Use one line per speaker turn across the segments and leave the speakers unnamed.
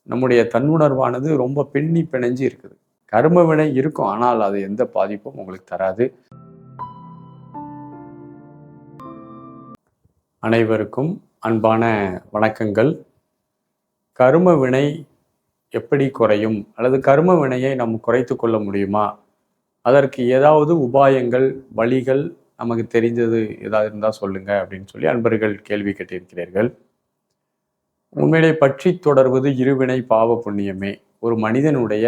நம்முடைய தன்னுணர்வானது ரொம்ப பின்னி பிணைஞ்சு இருக்குது. கர்ம வினை இருக்கும். ஆனால் அது எந்த பாதிப்பும் உங்களுக்கு தராது. அனைவருக்கும் அன்பான வணக்கங்கள். கர்ம வினை எப்படி குறையும்? அல்லது கர்ம வினையை நாம் குறைத்து கொள்ள முடியுமா? அதற்கு ஏதாவது உபாயங்கள், வழிகள் நமக்கு தெரிந்தது ஏதாவது இருந்தால் சொல்லுங்க அப்படின்னு சொல்லி அன்பர்கள் கேள்வி கேட்டிருக்கிறீர்கள். உண்மையிலே பற்றி தொடர்வது இருவினை பாவ புண்ணியமே. ஒரு மனிதனுடைய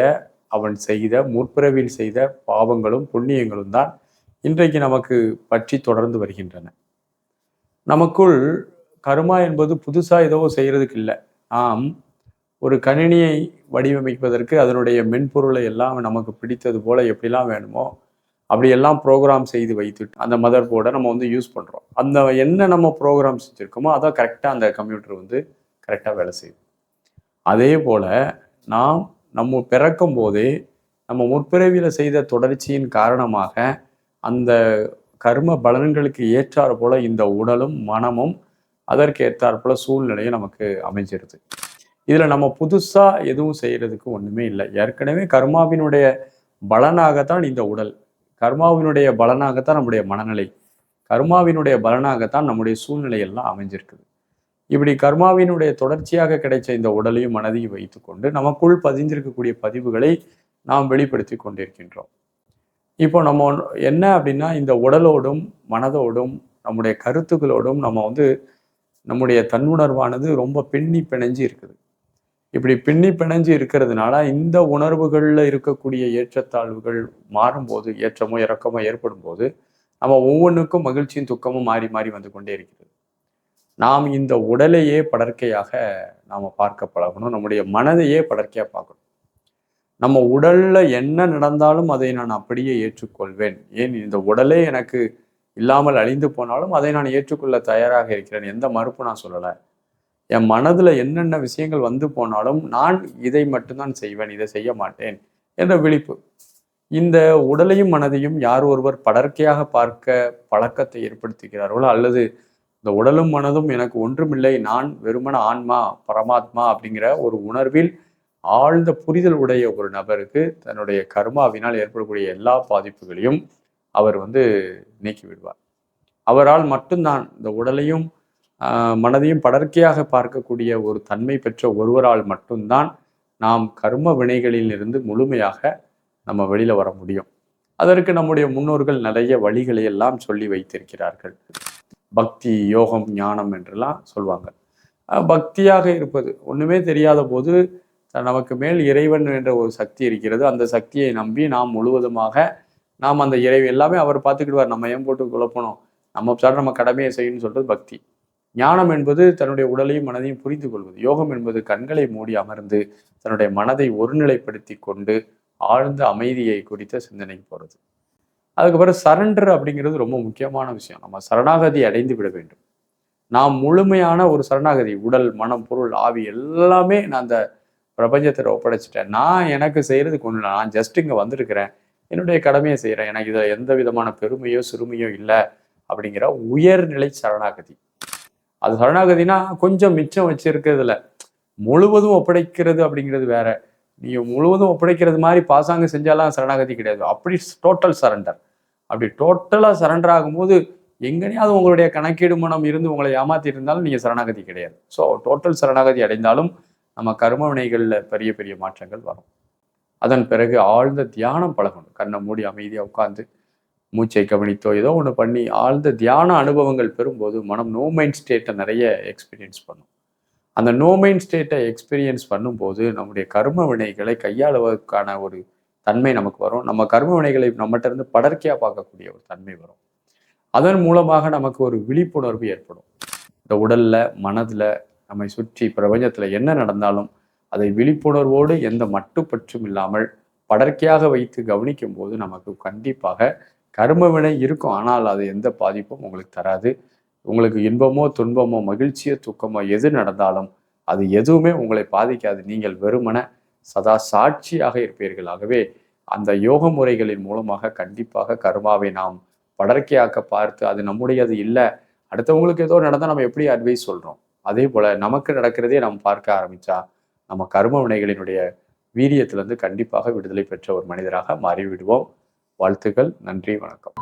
அவன் செய்த முற்பிறவியில் செய்த பாவங்களும் புண்ணியங்களும் தான் இன்றைக்கு நமக்கு பற்றி தொடர்ந்து வருகின்றன. நமக்குள் கர்மா என்பது புதுசா ஏதோ செய்யறதுக்கு இல்லை. நாம் ஒரு கணினியை வடிவமைப்பதற்கு அதனுடைய மென்பொருளை எல்லாம் நமக்கு பிடித்தது போல எப்படிலாம் வேணுமோ அப்படியெல்லாம் ப்ரோக்ராம் செய்து வைத்துட்டு அந்த மதர் போர்டை நம்ம யூஸ் பண்ணுறோம். அந்த என்ன நம்ம ப்ரோக்ராம் செஞ்சுருக்கோமோ அதான் கரெக்டாக அந்த கம்ப்யூட்டர் கரெக்டாக வேலை செய்யுது. அதே போல் நாம் நம்ம பிறக்கும் போதே நம்ம முற்பிறவியில் செய்த தொடர்ச்சியின் காரணமாக அந்த கர்ம பலன்களுக்கு ஏற்றாறு போல இந்த உடலும் மனமும் அதற்கு ஏற்றாறு போல சூழ்நிலையும் நமக்கு அமைஞ்சிருது. இதில் நம்ம புதுசாக எதுவும் செய்கிறதுக்கு ஒன்றுமே இல்லை. ஏற்கனவே கர்மாவினுடைய பலனாகத்தான் இந்த உடல், கர்மாவினுடைய பலனாகத்தான் நம்முடைய மனநிலை, கர்மாவினுடைய பலனாகத்தான் நம்முடைய சூழ்நிலை எல்லாம் அமைஞ்சிருக்குது. இப்படி கர்மாவினுடைய தொடர்ச்சியாக கிடைச்ச இந்த உடலையும் மனதையும் வைத்துக்கொண்டு நமக்குள் பதிஞ்சிருக்கக்கூடிய பதிவுகளை நாம் வெளிப்படுத்தி கொண்டிருக்கின்றோம். இப்போ நம்ம என்ன அப்படின்னா, இந்த உடலோடும் மனதோடும் நம்முடைய கருத்துக்களோடும் நம்ம நம்முடைய தன்னுணர்வானது ரொம்ப பின்னி பிணைஞ்சு இருக்குது. இப்படி பின்னி பிணைஞ்சு இருக்கிறதுனால இந்த உணர்வுகளில் இருக்கக்கூடிய ஏற்றத்தாழ்வுகள் மாறும்போது, ஏற்றமோ இறக்கமோ ஏற்படும் போது நம்ம ஒவ்வொன்றுக்கும் மகிழ்ச்சியும் துக்கமும் மாறி மாறி வந்து கொண்டே இருக்கிறது. நாம் இந்த உடலையே படர்க்கையாக நாம் பார்க்க பழகணும். நம்முடைய மனதையே படர்க்கையாக பார்க்கணும். நம்ம உடல்ல என்ன நடந்தாலும் அதை நான் அப்படியே ஏற்றுக்கொள்வேன். ஏன் இந்த உடலே எனக்கு இல்லாமல் அழிந்து போனாலும் அதை நான் ஏற்றுக்கொள்ள தயாராக இருக்கிறேன். எந்த மறுப்பு நான் சொல்லலை. என் மனதுல என்னென்ன விஷயங்கள் வந்து போனாலும் நான் இதை மட்டும்தான் செய்வேன், இதை செய்ய மாட்டேன் என்ற விழிப்பு. இந்த உடலையும் மனதையும் யார் ஒருவர் படர்க்கையாக பார்க்க பழக்கத்தை ஏற்படுத்துகிறார்களோ, அல்லது இந்த உடலும் மனதும் எனக்கு ஒன்றுமில்லை, நான் வெறுமன ஆன்மா பரமாத்மா அப்படிங்கிற ஒரு உணர்வில் ஆழ்ந்த புரிதல் உடைய ஒரு நபருக்கு தன்னுடைய கர்மாவினால் ஏற்படக்கூடிய எல்லா பாதிப்புகளையும் அவர் நீக்கி விடுவார். அவரால் மட்டும்தான் இந்த உடலையும் மனதையும் படர்க்கையாக பார்க்கக்கூடிய ஒரு தன்மை பெற்ற ஒருவரால் மட்டும்தான் நாம் கர்ம வினைகளில் இருந்து முழுமையாக நம்ம வெளியில வர முடியும். அதற்கு நம்முடைய முன்னோர்கள் நிறைய வழிகளை எல்லாம் சொல்லி வைத்திருக்கிறார்கள். பக்தி, யோகம், ஞானம் என்றெல்லாம் சொல்லுவாங்க. பக்தியாக இருப்பது, ஒண்ணுமே தெரியாத போது நமக்கு மேல் இறைவன் என்ற ஒரு சக்தி இருக்கிறது. அந்த சக்தியை நம்பி நாம் முழுவதுமாக நாம் அந்த இறைவன் எல்லாமே அவர் பார்த்துக்கிடுவார். நம்ம ஏன் போட்டு குழப்பணும், நம்ம கடமையை செய்யணும்னு சொல்றது பக்தி. ஞானம் என்பது தன்னுடைய உடலையும் மனதையும் புரிந்து கொள்வது. யோகம் என்பது கண்களை மூடி அமர்ந்து தன்னுடைய மனதை ஒருநிலைப்படுத்தி கொண்டு ஆழ்ந்த அமைதியை குறித்த சிந்தனைக்கு போறது. அதுக்கப்புறம் சரண்டர் அப்படிங்கிறது ரொம்ப முக்கியமான விஷயம். நம்ம சரணாகதி அடைந்து விட வேண்டும். நாம் முழுமையான ஒரு சரணாகதி, உடல், மனம், பொருள், ஆவி எல்லாமே நான் அந்த பிரபஞ்சத்தில் ஒப்படைச்சிட்டேன். நான் எனக்கு செய்யறதுக்கு ஒண்ணு, நான் ஜஸ்ட் இங்க வந்திருக்கிறேன், என்னுடைய கடமையை செய்யறேன், எனக்கு இதுல எந்த விதமான பெருமையோ சிறுமையோ இல்லை அப்படிங்கிற உயர்நிலை சரணாகதி. அது சரணாகதினா கொஞ்சம் மிச்சம் வச்சிருக்கிறதுல முழுவதும் ஒப்படைக்கிறது அப்படிங்கிறது வேற. நீங்க முழுவதும் ஒப்படைக்கிறது மாதிரி பாசாங்க செஞ்சாலாம் சரணாகதி கிடையாது. அப்படி டோட்டல் சரண்டர். அப்படி டோட்டலா சரண்டர் ஆகும்போது எங்கனையாவது உங்களுடைய கணக்கீடு மனம் இருந்து உங்களை ஏமாத்திட்டு இருந்தாலும் நீங்க சரணாகதி கிடையாது. ஸோ டோட்டல் சரணாகதி அடைந்தாலும் நம்ம கர்ம வினைகள்ல பெரிய பெரிய மாற்றங்கள் வரும். அதன் பிறகு ஆழ்ந்த தியானம் பழகணும். கண்ணை மூடி அமைதியா உட்கார்ந்து மூச்சை கவனித்தோ ஏதோ ஒன்று பண்ணி ஆழ்ந்த தியான அனுபவங்கள் பெறும்போது மனம் நோ மைண்ட் ஸ்டேட்டை நிறைய எக்ஸ்பீரியன்ஸ் பண்ணும். அந்த நோ மைண்ட் ஸ்டேட்டை எக்ஸ்பீரியன்ஸ் பண்ணும்போது நம்முடைய கர்ம வினைகளை கையாளுவதற்கான ஒரு தன்மை நமக்கு வரும். நம்ம கர்ம வினைகளை நம்மகிட்ட இருந்து படர்க்கையா பார்க்கக்கூடிய ஒரு தன்மை வரும். அதன் மூலமாக நமக்கு ஒரு விழிப்புணர்வு ஏற்படும். இந்த உடல்ல, மனதுல, நம்மை சுற்றி பிரபஞ்சத்துல என்ன நடந்தாலும் அதை விழிப்புணர்வோடு எந்த மட்டுப்பற்றும் இல்லாமல் படர்க்கையாக வைத்து கவனிக்கும் போது நமக்கு கண்டிப்பாக கர்ம வினை இருக்கும். ஆனால் அது எந்த பாதிப்பும் உங்களுக்கு தராது. உங்களுக்கு இன்பமோ துன்பமோ மகிழ்ச்சியோ துக்கமோ எது நடந்தாலும் அது எதுவுமே உங்களை பாதிக்காது. நீங்கள் வெறுமன சதா சாட்சியாக இருப்பீர்கள். ஆகவே அந்த யோக முறைகளின் மூலமாக கண்டிப்பாக கர்மாவை நாம் படர்க்கையாக்க பார்த்து அது நம்முடையது இல்லை, அடுத்தவங்களுக்கு ஏதோ நடந்தால் நம்ம எப்படி அட்வைஸ் சொல்றோம், அதே போல நமக்கு நடக்கிறதே நம்ம பார்க்க ஆரம்பிச்சா நம்ம கர்ம வினைகளினுடைய வீரியத்திலிருந்து கண்டிப்பாக விடுதலை பெற்ற ஒரு மனிதராக மாறிவிடுவோம். வாழ்த்துக்கள். நன்றி. வணக்கம்.